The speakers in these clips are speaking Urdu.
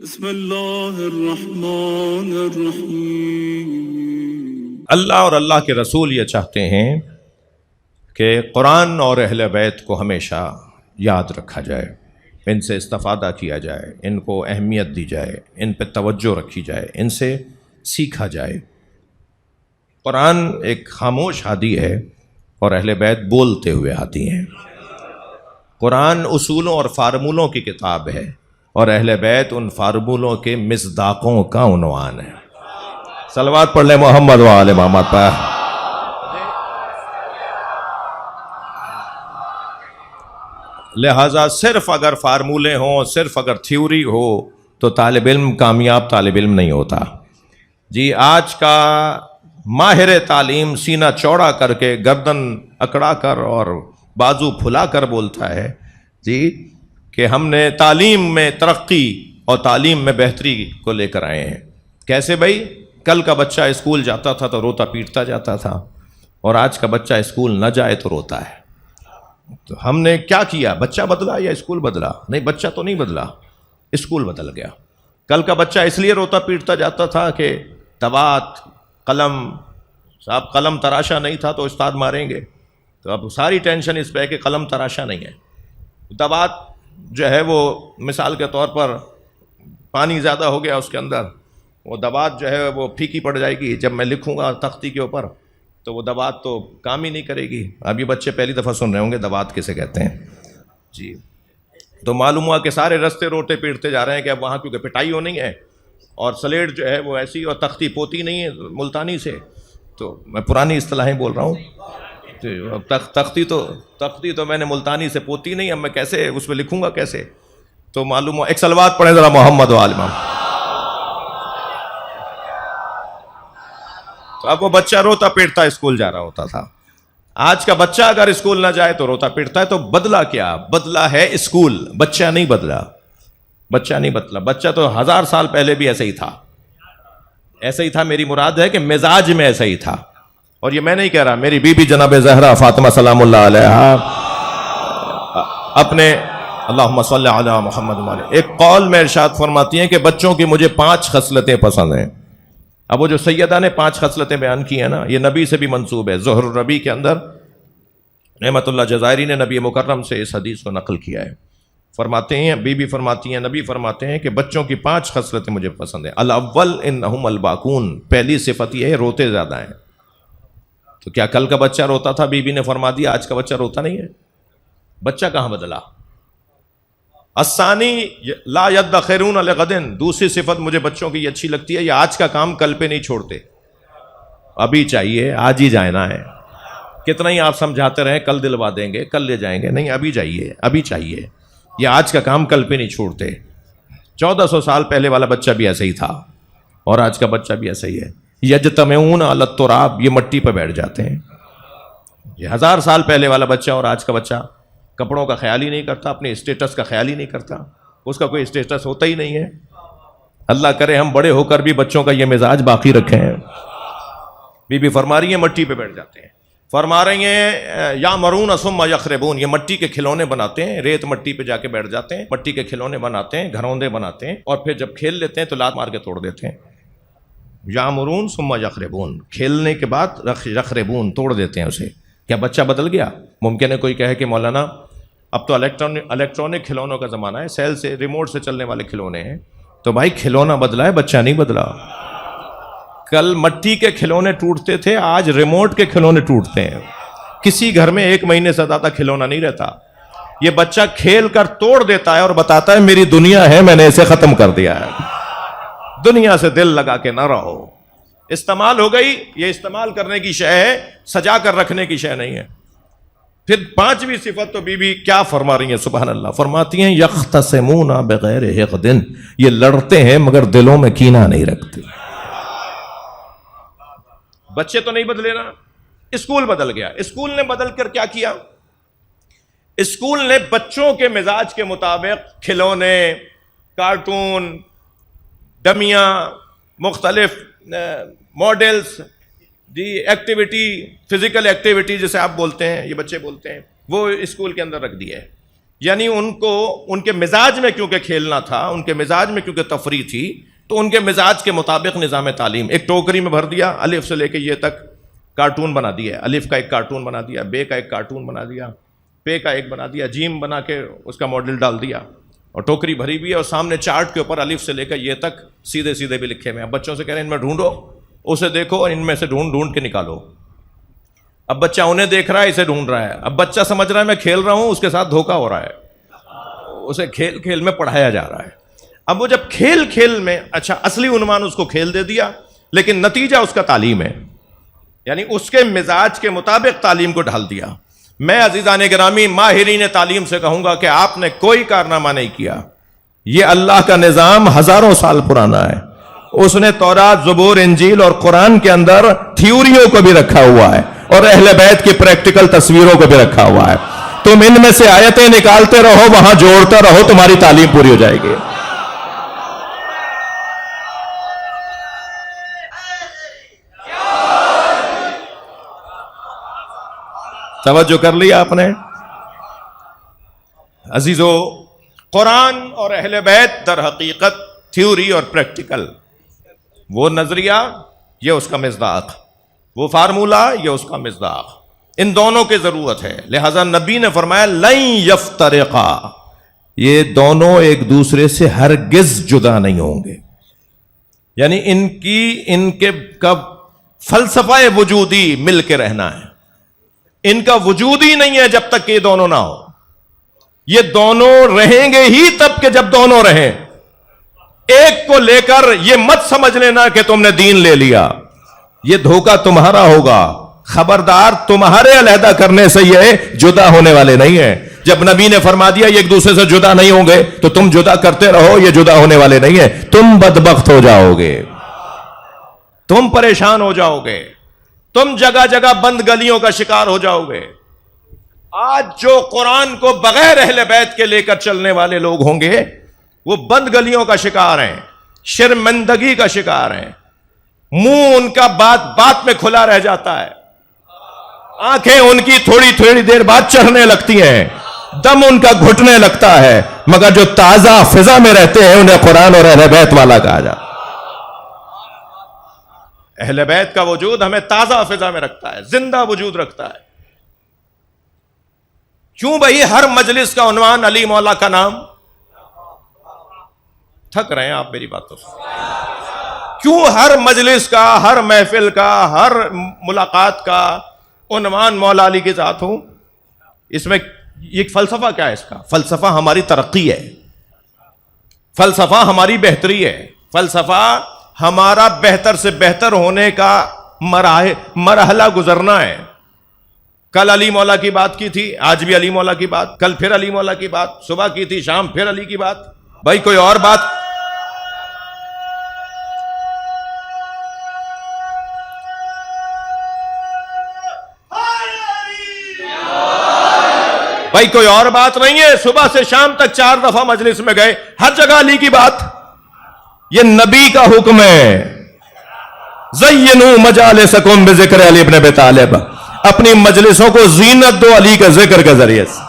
بسم اللہ الرحمن الرحیم۔ اللہ اور اللہ کے رسول یہ چاہتے ہیں کہ قرآن اور اہل بیت کو ہمیشہ یاد رکھا جائے، ان سے استفادہ کیا جائے، ان کو اہمیت دی جائے، ان پہ توجہ رکھی جائے، ان سے سیکھا جائے۔ قرآن ایک خاموش ہادی ہے اور اہل بیت بولتے ہوئے ہادی ہیں۔ قرآن اصولوں اور فارمولوں کی کتاب ہے اور اہل بیت ان فارمولوں کے مصداقوں کا عنوان ہے۔ صلوات پڑھ لیں محمد و آل محمد پر۔ لہٰذا صرف اگر فارمولے ہوں، صرف اگر تھیوری ہو تو طالب علم کامیاب طالب علم نہیں ہوتا۔ جی آج کا ماہر تعلیم سینہ چوڑا کر کے گردن اکڑا کر اور بازو پھلا کر بولتا ہے جی کہ ہم نے تعلیم میں ترقی اور تعلیم میں بہتری کو لے کر آئے ہیں۔ کیسے بھائی؟ کل کا بچہ اسکول جاتا تھا تو روتا پیٹتا جاتا تھا، اور آج کا بچہ اسکول نہ جائے تو روتا ہے۔ تو ہم نے کیا کیا؟ بچہ بدلا یا اسکول بدلا؟ نہیں، بچہ تو نہیں بدلا، اسکول بدل گیا۔ کل کا بچہ اس لیے روتا پیٹتا جاتا تھا کہ دوات، قلم، صاحب قلم تراشا نہیں تھا تو استاد ماریں گے، تو اب ساری ٹینشن اس پہ ہے کہ قلم تراشا نہیں ہے۔ دوات جو ہے وہ مثال کے طور پر پانی زیادہ ہو گیا اس کے اندر، وہ دوات جو ہے وہ پھیکی پڑ جائے گی، جب میں لکھوں گا تختی کے اوپر تو وہ دوات تو کام ہی نہیں کرے گی۔ اب یہ بچے پہلی دفعہ سن رہے ہوں گے دوات کسے کہتے ہیں جی۔ تو معلوم ہوا کہ سارے رستے روٹے پیٹتے جا رہے ہیں کہ اب وہاں کیونکہ پٹائی ہونی ہے اور سلیٹ جو ہے وہ ایسی اور تختی پوتی نہیں ہے ملتانی سے، تو میں پرانی اصطلاحیں بول رہا ہوں، تختی تو میں نے ملتانی سے پوتی نہیں، اب میں کیسے اس میں لکھوں گا کیسے؟ تو معلوم ہوا۔ ایک صلوات پڑھیں ذرا محمد و آل محمد۔ تو اب وہ بچہ روتا پیٹتا اسکول جا رہا ہوتا تھا۔ آج کا بچہ اگر اسکول نہ جائے تو روتا پیٹتا ہے۔ تو بدلا کیا؟ بدلا ہے اسکول، بچہ نہیں بدلا۔ بچہ نہیں بدلا، بچہ تو 1000 سال پہلے بھی ایسے ہی تھا، ایسے ہی تھا۔ میری مراد ہے کہ مزاج میں ایسا ہی تھا۔ اور یہ میں نہیں کہہ رہا، میری بی بی جناب زہرا فاطمہ سلام اللہ علیہا اپنے اللہم صلی علی محمد وعلی ایک قول میں ارشاد فرماتی ہیں کہ بچوں کی مجھے 5 خصلتیں پسند ہیں۔ اب وہ جو سیدہ نے 5 خصلتیں بیان کی ہیں نا، یہ نبی سے بھی منسوب ہے۔ زہر الربیع کے اندر نعمت اللہ جزائری نے نبی مکرم سے اس حدیث کو نقل کیا ہے۔ فرماتے ہیں، بی بی فرماتی ہیں، نبی فرماتے ہیں کہ بچوں کی 5 خصلتیں مجھے پسند ہیں۔ الاول انہم الباکون، پہلی صفت یہ ہے روتے زیادہ ہیں۔ تو کیا کل کا بچہ روتا تھا؟ بی بی نے فرما دیا آج کا بچہ روتا نہیں ہے۔ بچہ کہاں بدلا؟ الثانی لا یدخرون لغد، دوسری صفت مجھے بچوں کی یہ اچھی لگتی ہے، یہ آج کا کام کل پہ نہیں چھوڑتے، ابھی چاہیے، آج ہی جانا ہے۔ کتنا ہی آپ سمجھاتے رہیں کل دلوا دیں گے، کل لے جائیں گے، نہیں ابھی جائیے، ابھی چاہیے۔ یہ آج کا کام کل پہ نہیں چھوڑتے۔ 1400 سال پہلے والا بچہ بھی ایسے ہی تھا اور آج کا بچہ بھی ایسا ہی ہے۔ یجتمعون علی التراب، یہ مٹی پہ بیٹھ جاتے ہیں۔ یہ 1000 سال پہلے والا بچہ اور آج کا بچہ کپڑوں کا خیال ہی نہیں کرتا، اپنے اسٹیٹس کا خیال ہی نہیں کرتا، اس کا کوئی اسٹیٹس ہوتا ہی نہیں ہے۔ اللہ کرے ہم بڑے ہو کر بھی بچوں کا یہ مزاج باقی رکھیں۔ بی بی فرما رہی ہیں مٹی پہ بیٹھ جاتے ہیں۔ فرما رہی ہیں یامرون ثم یخربون، یہ مٹی کے کھلونے بناتے ہیں، ریت مٹی پہ جا کے بیٹھ جاتے ہیں، مٹی کے کھلونے بناتے ہیں، گھروندے بناتے ہیں، اور پھر جب کھیل لیتے ہیں تو لات مار کے توڑ دیتے ہیں۔ یامرون ثم یخربون، کھیلنے کے بعد یخربون، توڑ دیتے ہیں اسے۔ کیا بچہ بدل گیا؟ ممکن ہے کوئی کہے کہ مولانا اب تو الیکٹرانک کھلونوں کا زمانہ ہے، سیل سے، ریموٹ سے چلنے والے کھلونے ہیں۔ تو بھائی کھلونا بدلا ہے، بچہ نہیں بدلا۔ کل مٹی کے کھلونے ٹوٹتے تھے، آج ریموٹ کے کھلونے ٹوٹتے ہیں۔ کسی گھر میں 1 مہینے سے زیادہ کھلونا نہیں رہتا۔ یہ بچہ کھیل کر توڑ دیتا ہے اور بتاتا ہے میری دنیا ہے، میں نے اسے ختم کر دیا ہے۔ دنیا سے دل لگا کے نہ رہو۔ استعمال ہو گئی، یہ استعمال کرنے کی شے ہے، سجا کر رکھنے کی شے نہیں ہے۔ پھر 5ویں صفت تو بی بی کیا فرما رہی ہیں؟ سبحان اللہ، فرماتی ہیں یختصمون بغیر حقد، یہ لڑتے ہیں مگر دلوں میں کینہ نہیں رکھتے۔ بچے تو نہیں بدلے نا، اسکول بدل گیا۔ اسکول نے بدل کر کیا کیا؟ اسکول نے بچوں کے مزاج کے مطابق کھلونے، کارٹون، ڈمیاں، مختلف ماڈلز، جی ایکٹیویٹی، فزیکل ایکٹیویٹی جسے آپ بولتے ہیں، یہ بچے بولتے ہیں، وہ اسکول کے اندر رکھ دی ہے۔ یعنی ان کو ان کے مزاج میں کیونکہ کھیلنا تھا، ان کے مزاج میں کیونکہ تفریح تھی، تو ان کے مزاج کے مطابق نظام تعلیم ایک ٹوکری میں بھر دیا، الف سے لے کے یہ تک کارٹون بنا دیا، الف کا ایک کارٹون بنا دیا، بے کا ایک کارٹون بنا دیا، پے کا ایک بنا دیا، جیم بنا کے اس کا ماڈل ڈال دیا، اور ٹوکری بھری ہوئی ہے، اور سامنے چارٹ کے اوپر الف سے لے کر یہ تک سیدھے سیدھے بھی لکھے ہوئے ہیں۔ اب بچوں سے کہہ رہے ہیں ان میں ڈھونڈو، اسے دیکھو اور ان میں سے ڈھونڈ کے نکالو۔ اب بچہ انہیں دیکھ رہا ہے، اسے ڈھونڈ رہا ہے۔ اب بچہ سمجھ رہا ہے میں کھیل رہا ہوں، اس کے ساتھ دھوکا ہو رہا ہے، اسے کھیل کھیل میں پڑھایا جا رہا ہے۔ اب وہ جب کھیل کھیل میں، اچھا اصلی عنوان اس کو کھیل دے دیا، لیکن نتیجہ اس کا تعلیم ہے، یعنی اس کے مزاج کے مطابق تعلیم کو ڈھال دیا۔ میں عزیزان گرامی ماہرین تعلیم سے کہوں گا کہ آپ نے کوئی کارنامہ نہیں کیا، یہ اللہ کا نظام ہزاروں سال پرانا ہے۔ اس نے تورات، زبور، انجیل اور قرآن کے اندر تھیوریوں کو بھی رکھا ہوا ہے، اور اہل بیت کی پریکٹیکل تصویروں کو بھی رکھا ہوا ہے۔ تم ان میں سے آیتیں نکالتے رہو، وہاں جوڑتے رہو، تمہاری تعلیم پوری ہو جائے گی۔ توجہ کر لیا آپ نے؟ عزیزو، قرآن اور اہل بیت در حقیقت تھیوری اور پریکٹیکل، وہ نظریہ یہ اس کا مصداق، وہ فارمولہ یہ اس کا مصداق، ان دونوں کی ضرورت ہے۔ لہذا نبی نے فرمایا لن یفترقا، یہ دونوں ایک دوسرے سے ہرگز جدا نہیں ہوں گے، یعنی ان کے فلسفہ وجودی مل کے رہنا ہے، ان کا وجود ہی نہیں ہے جب تک کہ یہ دونوں نہ ہو۔ یہ دونوں رہیں گے ہی تب کہ جب دونوں رہیں۔ ایک کو لے کر یہ مت سمجھ لینا کہ تم نے دین لے لیا، یہ دھوکہ تمہارا ہوگا۔ خبردار، تمہارے علیحدہ کرنے سے یہ جدا ہونے والے نہیں ہیں۔ جب نبی نے فرما دیا یہ ایک دوسرے سے جدا نہیں ہوں گے تو تم جدا کرتے رہو، یہ جدا ہونے والے نہیں ہیں۔ تم بدبخت ہو جاؤ گے، تم پریشان ہو جاؤ گے، تم جگہ جگہ بند گلیوں کا شکار ہو جاؤ گے۔ آج جو قرآن کو بغیر اہل بیت کے لے کر چلنے والے لوگ ہوں گے وہ بند گلیوں کا شکار ہیں، شرمندگی کا شکار ہیں، منہ ان کا بات میں کھلا رہ جاتا ہے، آنکھیں ان کی تھوڑی دیر بعد چڑھنے لگتی ہیں، دم ان کا گھٹنے لگتا ہے، مگر جو تازہ فضا میں رہتے ہیں انہیں قرآن اور اہل بیت والا کہا جاتا ہے۔ اہل بیت کا وجود ہمیں تازہ فضا میں رکھتا ہے، زندہ وجود رکھتا ہے۔ کیوں بھائی ہر مجلس کا عنوان علی مولا کا نام؟ تھک رہے ہیں آپ میری باتوں سے؟ کیوں ہر مجلس کا، ہر محفل کا، ہر ملاقات کا عنوان مولا علی کی ذات ہو؟ اس میں ایک فلسفہ کیا ہے؟ اس کا فلسفہ ہماری ترقی ہے، فلسفہ ہماری بہتری ہے، فلسفہ ہمارا بہتر سے بہتر ہونے کا مرحلہ گزرنا ہے۔ کل علی مولا کی بات کی تھی، آج بھی علی مولا کی بات، کل پھر علی مولا کی بات، صبح کی تھی، شام پھر علی کی بات۔ بھائی کوئی اور بات؟ بھائی کوئی اور بات نہیں ہے؟ صبح سے شام تک 4 دفعہ مجلس میں گئے، ہر جگہ علی کی بات۔ یہ نبی کا حکم ہے، زینوا مجالسکم بذکر علی ابن ابی طالب، اپنی مجلسوں کو زینت دو علی کے ذکر کے ذریعے سے۔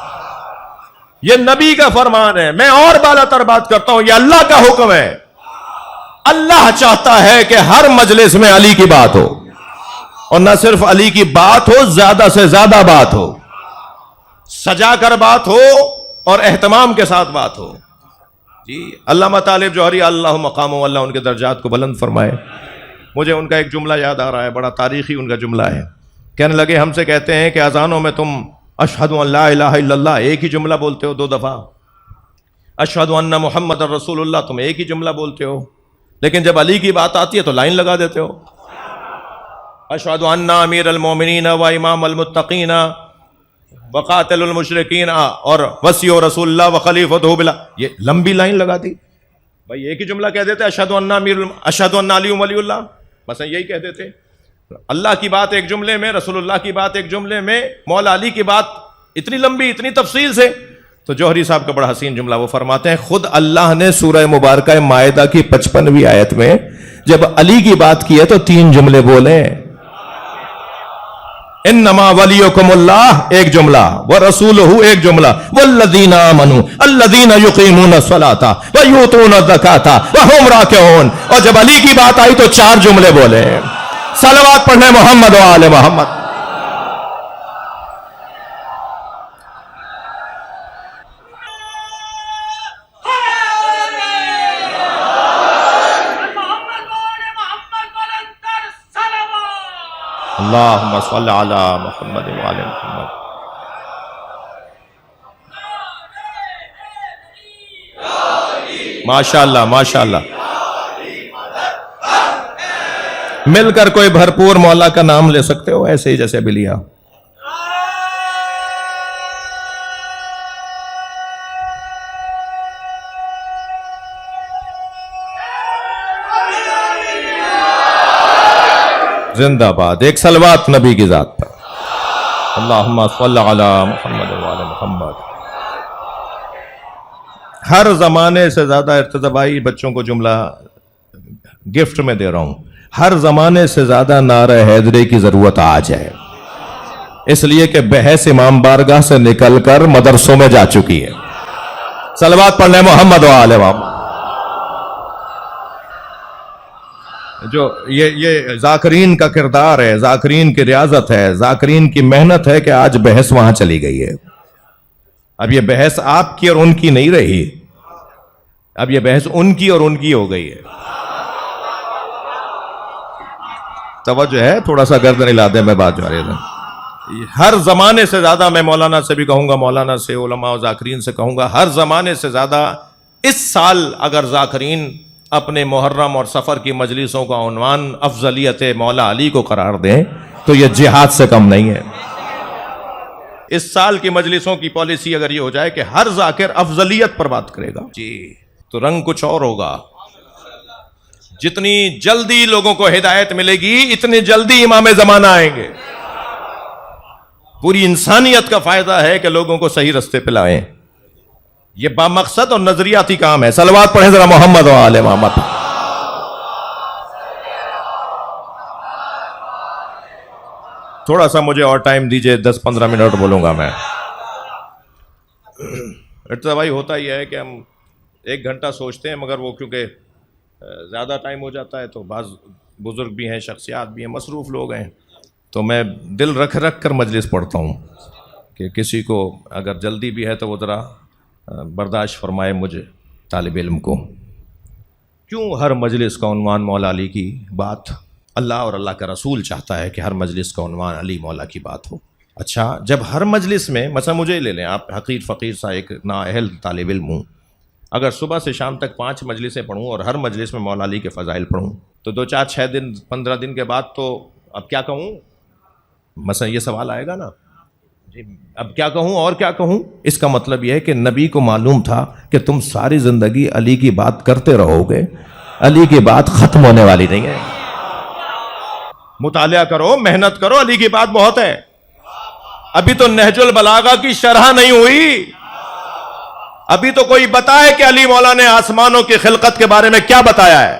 یہ نبی کا فرمان ہے۔ میں اور بالا تر بات کرتا ہوں، یہ اللہ کا حکم ہے۔ اللہ چاہتا ہے کہ ہر مجلس میں علی کی بات ہو، اور نہ صرف علی کی بات ہو، زیادہ سے زیادہ بات ہو، سجا کر بات ہو اور اہتمام کے ساتھ بات ہو۔ جی علامہ طالب جوہری اللہ مقامہ، اللہ ان کے درجات کو بلند فرمائے۔ مجھے ان کا ایک جملہ یاد آ رہا ہے، بڑا تاریخی ان کا جملہ ہے۔ کہنے لگے ہم سے کہتے ہیں کہ اذانوں میں تم اشہد ان لا الہ الا اللہ ایک ہی جملہ بولتے ہو 2 دفعہ، اشہد ان محمد رسول اللہ تم ایک ہی جملہ بولتے ہو، لیکن جب علی کی بات آتی ہے تو لائن لگا دیتے ہو، اشہد ان امیر المومنین و امام المتقین وقاتل المشرکین اور وصی رسول اللہ وخلیفتہ بلا، یہ لمبی لائن لگا دی۔ بھائی ایک ہی جملہ کہہ دیتے اشہد ان علی ولی اللہ، مثلا یہی کہہ دیتے۔ اللہ کی بات ایک جملے میں، رسول اللہ کی بات ایک جملے میں، مولا علی کی بات اتنی لمبی، اتنی تفصیل سے۔ تو جوہری صاحب کا بڑا حسین جملہ، وہ فرماتے ہیں خود اللہ نے سورہ مبارکہ مائدہ کی 55ویں آیت میں جب علی کی بات کی ہے تو 3 جملے بولے، انما ولیکم اللہ ایک جملہ، ورسولہ ایک جملہ، والذین آمنوا الذین یقیمون الصلاۃ ویؤتون الزکاۃ وہم راکعون. اور جب علی کی بات آئی تو 4 جملے بولے. صلوات پڑھنے محمد و آل محمد. اللہم صل علی محمد و آل محمد. ماشاءاللہ ماشاءاللہ. مل کر کوئی بھرپور مولا کا نام لے سکتے ہو ایسے ہی جیسے ابھی لیا. زندہ باد. ایک صلوات نبی کی ذات پر. اللہم صل علی محمد و آل محمد. ہر زمانے سے زیادہ ارتضی بھائی بچوں کو جملہ گفٹ میں دے رہا ہوں، ہر زمانے سے زیادہ نعرہ حیدری کی ضرورت آج ہے، اس لیے کہ بحث امام بارگاہ سے نکل کر مدرسوں میں جا چکی ہے. صلوات پڑھنے محمد و آل محمد. جو یہ ذاکرین کا کردار ہے، ذاکرین کی ریاضت ہے، ذاکرین کی محنت ہے کہ آج بحث وہاں چلی گئی ہے. اب یہ بحث آپ کی اور ان کی نہیں رہی، اب یہ بحث ان کی اور ان کی ہو گئی ہے. توجہ ہے؟ تھوڑا سا گردن ہلا دیں، میں بات جاری ہے. ہر زمانے سے زیادہ، میں مولانا سے بھی کہوں گا، مولانا سے، علماء و ذاکرین سے کہوں گا، ہر زمانے سے زیادہ اس سال اگر ذاکرین اپنے محرم اور سفر کی مجلسوں کا عنوان افضلیت مولا علی کو قرار دیں تو یہ جہاد سے کم نہیں ہے. اس سال کی مجلسوں کی پالیسی اگر یہ ہو جائے کہ ہر ذاکر افضلیت پر بات کرے گا جی تو رنگ کچھ اور ہوگا. جتنی جلدی لوگوں کو ہدایت ملے گی اتنی جلدی امام زمانہ آئیں گے. پوری انسانیت کا فائدہ ہے کہ لوگوں کو صحیح رستے پہ لائیں. یہ بامقصد اور نظریاتی کام ہے. صلوات پڑھیں ذرا محمد و آل محمد. تھوڑا سا مجھے اور ٹائم دیجئے، 10-15 منٹ بولوں گا میں. ارتضی بھائی ہوتا ہی ہے کہ ہم 1 گھنٹہ سوچتے ہیں، مگر وہ کیونکہ زیادہ ٹائم ہو جاتا ہے تو بعض بزرگ بھی ہیں، شخصیات بھی ہیں، مصروف لوگ ہیں، تو میں دل رکھ کر مجلس پڑھتا ہوں کہ کسی کو اگر جلدی بھی ہے تو وہ ذرا برداشت فرمائے مجھے طالب علم کو. کیوں ہر مجلس کا عنوان مولا علی کی بات؟ اللہ اور اللہ کا رسول چاہتا ہے کہ ہر مجلس کا عنوان علی مولا کی بات ہو. اچھا، جب ہر مجلس میں، مثلا مجھے لے لیں، آپ حقیر فقیر سا ایک نااہل طالب علم ہوں، اگر صبح سے شام تک 5 مجلسیں پڑھوں اور ہر مجلس میں مولا علی کے فضائل پڑھوں تو 2 4 6 دن 15 دن کے بعد تو اب کیا کہوں؟ مثلا یہ سوال آئے گا نا، جی اب کیا کہوں اور کیا کہوں؟ اس کا مطلب یہ ہے کہ نبی کو معلوم تھا کہ تم ساری زندگی علی کی بات کرتے رہو گے، علی کی بات ختم ہونے والی نہیں ہے. مطالعہ کرو، محنت کرو، علی کی بات بہت ہے. ابھی تو نہج البلاغہ کی شرح نہیں ہوئی. ابھی تو کوئی بتائے کہ علی مولا نے آسمانوں کی خلقت کے بارے میں کیا بتایا ہے.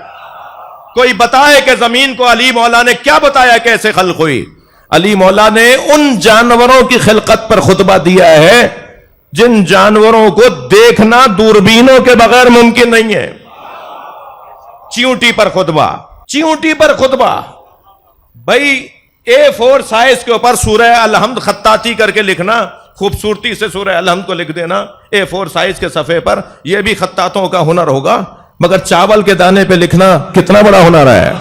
کوئی بتائے کہ زمین کو علی مولا نے کیا بتایا، کیسے خلق ہوئی. علی مولا نے ان جانوروں کی خلقت پر خطبہ دیا ہے جن جانوروں کو دیکھنا دوربینوں کے بغیر ممکن نہیں ہے. چیونٹی پر خطبہ، چیونٹی پر خطبہ. بھائی A4 سائز کے اوپر سورہ الحمد خطاطی کر کے لکھنا، خوبصورتی سے سورہ الحمد کو لکھ دینا A4 سائز کے صفحے پر، یہ بھی خطاطوں کا ہنر ہوگا. مگر چاول کے دانے پہ لکھنا کتنا بڑا ہنر ہے.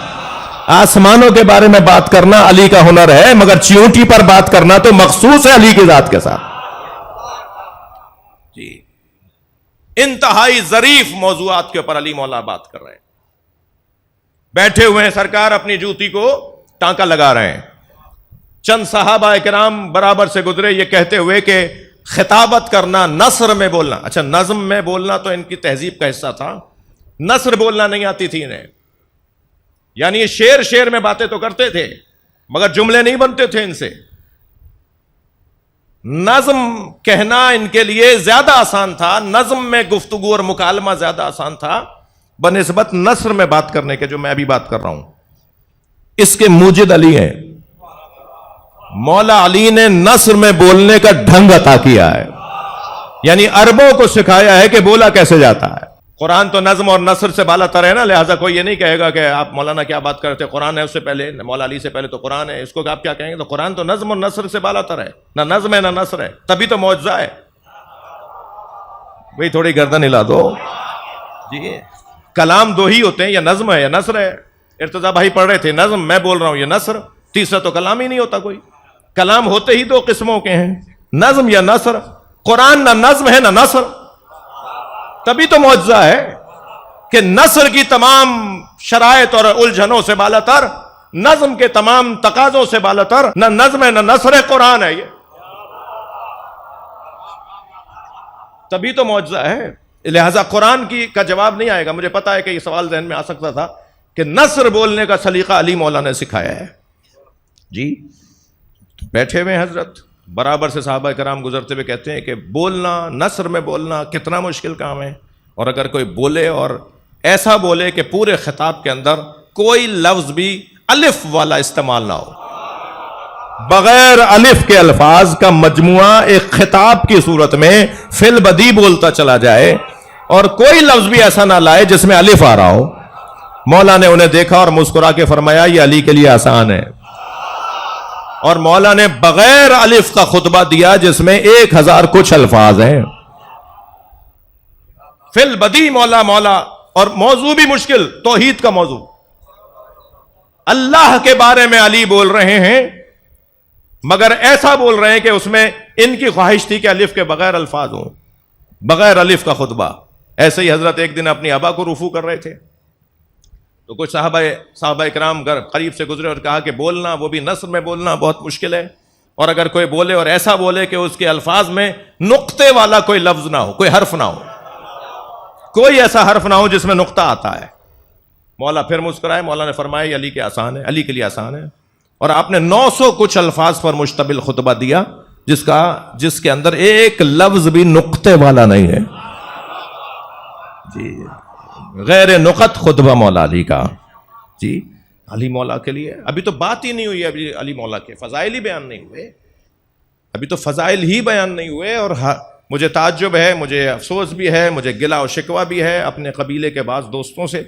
آسمانوں کے بارے میں بات کرنا علی کا ہنر ہے، مگر چیونٹی پر بات کرنا تو مخصوص ہے علی کی ذات کے ساتھ. جی انتہائی ظریف موضوعات کے اوپر علی مولا بات کر رہے ہیں. بیٹھے ہوئے ہیں سرکار، اپنی جوتی کو ٹانکا لگا رہے ہیں. چند صحابہ کرام برابر سے گزرے یہ کہتے ہوئے کہ خطابت کرنا، نثر میں بولنا. اچھا، نظم میں بولنا تو ان کی تہذیب کا حصہ تھا، نثر بولنا نہیں آتی تھی انہیں. یعنی شعر میں باتیں تو کرتے تھے مگر جملے نہیں بنتے تھے ان سے. نظم کہنا ان کے لیے زیادہ آسان تھا، نظم میں گفتگو اور مکالمہ زیادہ آسان تھا بنسبت نثر میں بات کرنے کے، جو میں ابھی بات کر رہا ہوں. اس کے موجد علی ہیں، مولا علی نے نثر میں بولنے کا ڈھنگ عطا کیا ہے، یعنی عربوں کو سکھایا ہے کہ بولا کیسے جاتا ہے۔ قرآن تو نظم اور نثر سے بالا تر ہے نا، لہٰذا کوئی یہ نہیں کہے گا کہ آپ مولانا کیا بات کرتے، قرآن ہے اس سے پہلے، مولا علی سے پہلے تو قرآن ہے، اس کو آپ کیا کہیں گے؟ تو قرآن تو نظم اور نثر سے بالا تر ہے، نہ نظم ہے نہ نثر ہے، تبھی تو معجزہ ہے۔ بھئی تھوڑی گردن ہلا دو جی، کلام دو ہی ہوتے ہیں، یا نظم ہے یا نثر ہے۔ ارتضیٰ بھائی پڑھ رہے تھے نظم، میں بول رہا ہوں یہ نثر، تیسرا تو کلام ہی نہیں ہوتا کوئی۔ کلام ہوتے ہی دو قسموں کے ہیں، نظم یا نثر۔ قرآن نہ نظم ہے نہ نثر، تبھی تو معجزہ ہے کہ نثر کی تمام شرائط اور الجھنوں سے بالا تر، نظم کے تمام تقاضوں سے بالا تر، نہ نظم ہے نہ نثر ہے، قرآن ہے یہ، تبھی تو معجزہ ہے۔ لہذا قرآن کا جواب نہیں آئے گا۔ مجھے پتا ہے کہ یہ سوال ذہن میں آ سکتا تھا کہ نثر بولنے کا سلیقہ علی مولا نے سکھایا ہے جی۔ بیٹھے ہوئے حضرت برابر سے صحابہ کرام گزرتے ہوئے کہتے ہیں کہ بولنا، نثر میں بولنا کتنا مشکل کام ہے، اور اگر کوئی بولے اور ایسا بولے کہ پورے خطاب کے اندر کوئی لفظ بھی الف والا استعمال نہ ہو، بغیر الف کے الفاظ کا مجموعہ ایک خطاب کی صورت میں فی البدی بولتا چلا جائے اور کوئی لفظ بھی ایسا نہ لائے جس میں الف آ رہا ہو، مولا نے انہیں دیکھا اور مسکرا کے فرمایا یہ علی کے لیے آسان ہے۔ اور مولا نے بغیر الف کا خطبہ دیا جس میں 1000 کچھ الفاظ ہیں، فی البدی مولا مولا، اور موضوع بھی مشکل، توحید کا موضوع، اللہ کے بارے میں علی بول رہے ہیں، مگر ایسا بول رہے ہیں کہ اس میں ان کی خواہش تھی کہ الف کے بغیر الفاظ ہوں، بغیر الف کا خطبہ۔ ایسے ہی حضرت ایک دن اپنی ابا کو رفو کر رہے تھے، تو کچھ صحابہ اکرام قریب سے گزرے اور کہا کہ بولنا، وہ بھی نثر میں بولنا بہت مشکل ہے، اور اگر کوئی بولے اور ایسا بولے کہ اس کے الفاظ میں نقطے والا کوئی لفظ نہ ہو، کوئی حرف نہ ہو، کوئی ایسا حرف نہ ہو جس میں نقطہ آتا ہے۔ مولا پھر مسکرائے، مولا نے فرمایا یہ علی کے لیے آسان ہے، اور آپ نے 900 کچھ الفاظ پر مشتمل خطبہ دیا جس کے اندر ایک لفظ بھی نقطے والا نہیں ہے جی، غیر نقط خطبہ مولا علی کا جی۔ علی مولا کے لیے ابھی تو بات ہی نہیں ہوئی، ابھی علی مولا کے فضائل ہی بیان نہیں ہوئے، ابھی تو فضائل ہی بیان نہیں ہوئے۔ اور مجھے تعجب ہے، مجھے افسوس بھی ہے، مجھے گلا و شکوہ بھی ہے اپنے قبیلے کے بعض دوستوں سے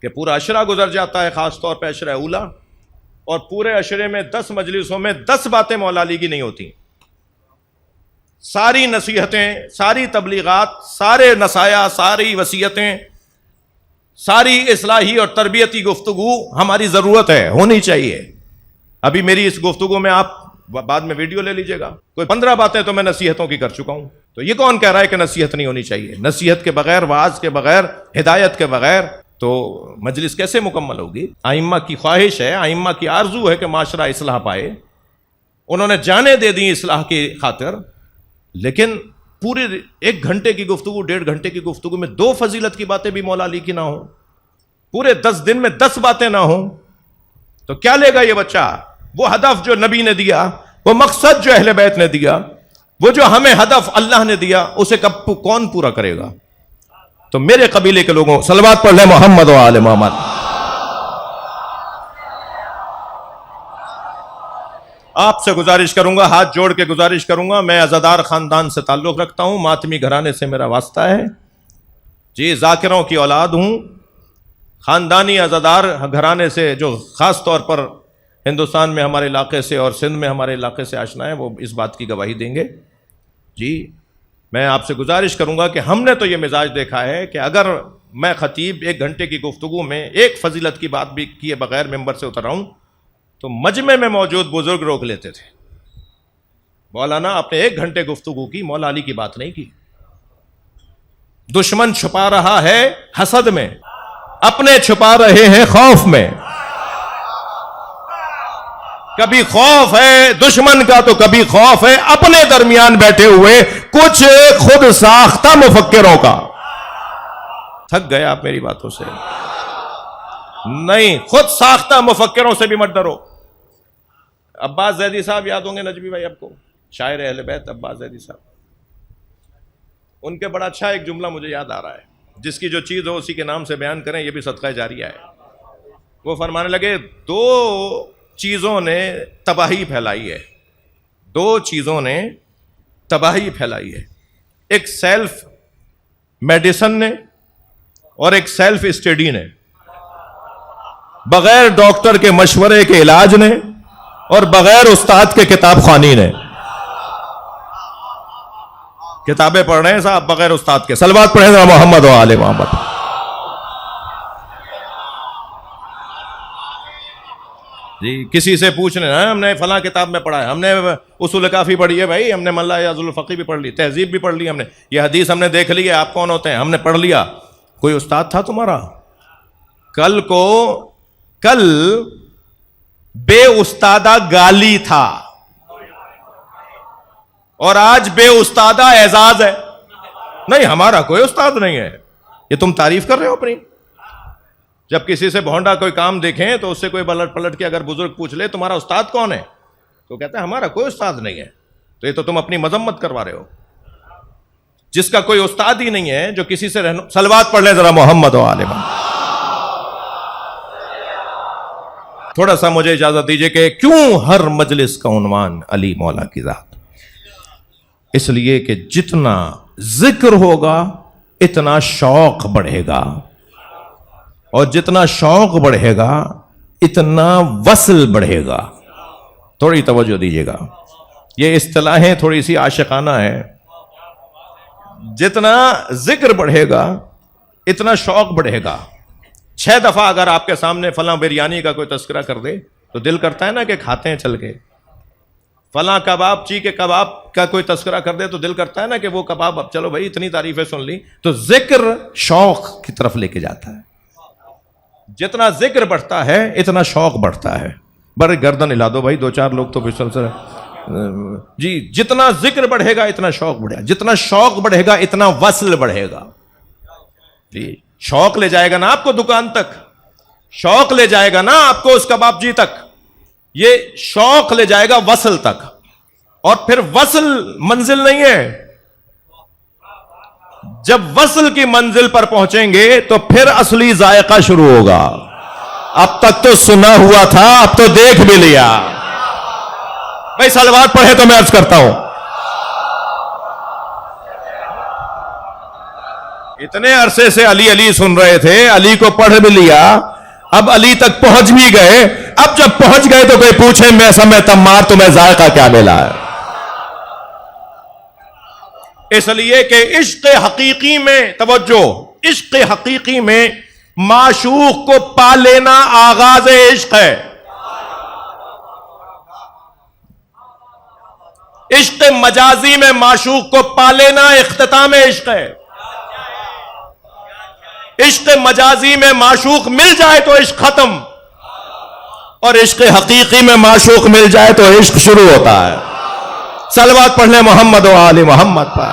کہ پورا عشرہ گزر جاتا ہے، خاص طور پہ عشرہ اولا، اور پورے عشرے میں 10 مجلسوں میں 10 باتیں مولا علی کی نہیں ہوتی۔ ساری نصیحتیں، ساری تبلیغات، سارے نصایا، ساری وصیتیں، ساری اصلاحی اور تربیتی گفتگو ہماری ضرورت ہے، ہونی چاہیے۔ ابھی میری اس گفتگو میں آپ بعد میں ویڈیو لے لیجئے گا، کوئی 15 باتیں تو میں نصیحتوں کی کر چکا ہوں، تو یہ کون کہہ رہا ہے کہ نصیحت نہیں ہونی چاہیے؟ نصیحت کے بغیر، وعظ کے بغیر، ہدایت کے بغیر تو مجلس کیسے مکمل ہوگی؟ ائمہ کی خواہش ہے، ائمہ کی آرزو ہے کہ معاشرہ اصلاح پائے، انہوں نے جانیں دے دی اصلاح کی خاطر، لیکن پورے 1 گھنٹے کی گفتگو، 1.5 گھنٹے کی گفتگو میں 2 فضیلت کی باتیں بھی مولا علی کی نہ ہوں، پورے 10 دن میں 10 باتیں نہ ہوں، تو کیا لے گا یہ بچہ؟ وہ ہدف جو نبی نے دیا، وہ مقصد جو اہل بیت نے دیا، وہ جو ہمیں ہدف اللہ نے دیا، اسے کون پورا کرے گا؟ تو میرے قبیلے کے لوگوں صلوات پڑھ لیں محمد و آل محمد۔ آپ سے گزارش کروں گا، ہاتھ جوڑ کے گزارش کروں گا، میں عزادار خاندان سے تعلق رکھتا ہوں، ماتمی گھرانے سے میرا واسطہ ہے جی، ذاکروں کی اولاد ہوں، خاندانی عزادار گھرانے سے جو خاص طور پر ہندوستان میں ہمارے علاقے سے اور سندھ میں ہمارے علاقے سے آشنا ہے، وہ اس بات کی گواہی دیں گے جی۔ میں آپ سے گزارش کروں گا کہ ہم نے تو یہ مزاج دیکھا ہے کہ اگر میں خطیب 1 گھنٹے کی گفتگو میں ایک فضیلت کی بات بھی کیے بغیر ممبر سے اتر آؤں تو مجمع میں موجود بزرگ روک لیتے تھے، مولانا آپ نے 1 گھنٹے گفتگو کی، مولا علی کی بات نہیں کی۔ دشمن چھپا رہا ہے حسد میں، اپنے چھپا رہے ہیں خوف میں، کبھی خوف ہے دشمن کا تو کبھی خوف ہے اپنے درمیان بیٹھے ہوئے کچھ خود ساختہ مفکروں کا۔ تھک گئے آپ میری باتوں سے؟ نہیں، خود ساختہ مفکروں سے بھی مت ڈرو۔ عباس زیدی صاحب یاد ہوں گے نجمی بھائی آپ کو، شاعر اہل بیت عباس زیدی صاحب، ان کے بڑا اچھا ایک جملہ مجھے یاد آ رہا ہے، جس کی جو چیز ہو اسی کے نام سے بیان کریں، یہ بھی صدقہ جاریہ ہے۔ وہ فرمانے لگے 2 چیزوں نے تباہی پھیلائی ہے، دو چیزوں نے تباہی پھیلائی ہے، ایک سیلف میڈیسن نے اور ایک سیلف اسٹڈی نے، بغیر ڈاکٹر کے مشورے کے علاج نے اور بغیر استاد کے کتاب خوانی نے۔ کتابیں پڑھ رہے ہیں صاحب بغیر استاد کے، صلوات پڑھیں ذرا محمد و آل محمد۔ جی کسی سے پوچھ رہے ہیں ہم نے فلاں کتاب میں پڑھا ہے، ہم نے اصول کافی پڑھی ہے بھائی، ہم نے ملا یاز الفقی بھی پڑھ لی، تہذیب بھی پڑھ لی ہم نے، یہ حدیث ہم نے دیکھ لی ہے، آپ کون ہوتے ہیں، ہم نے پڑھ لیا۔ کوئی استاد تھا تمہارا؟ کل بے استادہ گالی تھا اور آج بے استادہ اعزاز ہے۔ نہیں ہمارا کوئی استاد نہیں ہے، یہ تم تعریف کر رہے ہو اپنی۔ جب کسی سے بھونڈا کوئی کام دیکھیں تو اس سے کوئی پلٹ کے اگر بزرگ پوچھ لے تمہارا استاد کون ہے تو کہتا ہے ہمارا کوئی استاد نہیں ہے، تو یہ تو تم اپنی مذمت کروا رہے ہو۔ جس کا کوئی استاد ہی نہیں ہے، جو کسی سے صلوات پڑھ لیں ذرا محمد و آل محمد۔ تھوڑا سا مجھے اجازت دیجئے کہ کیوں ہر مجلس کا عنوان علی مولا کی ذات؟ اس لیے کہ جتنا ذکر ہوگا اتنا شوق بڑھے گا، اور جتنا شوق بڑھے گا اتنا وصل بڑھے گا۔ تھوڑی توجہ دیجئے گا، یہ اصطلاحیں تھوڑی سی عاشقانہ ہیں۔ جتنا ذکر بڑھے گا اتنا شوق بڑھے گا۔ 6 دفعہ اگر آپ کے سامنے فلاں بریانی کا کوئی تذکرہ کر دے تو دل کرتا ہے نا کہ کھاتے ہیں چل کے۔ فلاں کباب چی کے کباب کا کوئی تذکرہ کر دے تو دل کرتا ہے نا کہ وہ کباب، اب چلو بھائی اتنی تعریفیں سن لی۔ تو ذکر شوق کی طرف لے کے جاتا ہے، جتنا ذکر بڑھتا ہے اتنا شوق بڑھتا ہے۔ بڑے گردن ہلا دو بھائی، 2-4 لوگ تو مسلسل جی۔ جتنا ذکر بڑھے گا اتنا شوق بڑھے گا، جتنا شوق بڑھے گا اتنا وصل بڑھے گا۔ جی شوق لے جائے گا نا آپ کو دکان تک، شوق لے جائے گا نا آپ کو اس کباب جی تک، یہ شوق لے جائے گا وصل تک، اور پھر وصل منزل نہیں ہے۔ جب وصل کی منزل پر پہنچیں گے تو پھر اصلی ذائقہ شروع ہوگا۔ اب تک تو سنا ہوا تھا، اب تو دیکھ بھی لیا۔ بھائی صلوات پڑھے تو میں عرض کرتا ہوں، اتنے عرصے سے علی علی سن رہے تھے، علی کو پڑھ بھی لیا، اب علی تک پہنچ بھی گئے۔ اب جب پہنچ گئے تو کوئی پوچھے میں سمے تمار تمہیں ذائقہ کیا ملا ہے؟ اس لیے کہ عشق حقیقی میں، توجہ، عشق حقیقی میں معشوق کو پا لینا آغاز عشق ہے۔ عشق مجازی میں معشوق کو پا لینا اختتام عشق ہے۔ عشق مجازی میں معشوق مل جائے تو عشق ختم، اور عشق حقیقی میں معشوق مل جائے تو عشق شروع ہوتا ہے۔ صلوات پڑھ لیں محمد و آل محمد پر۔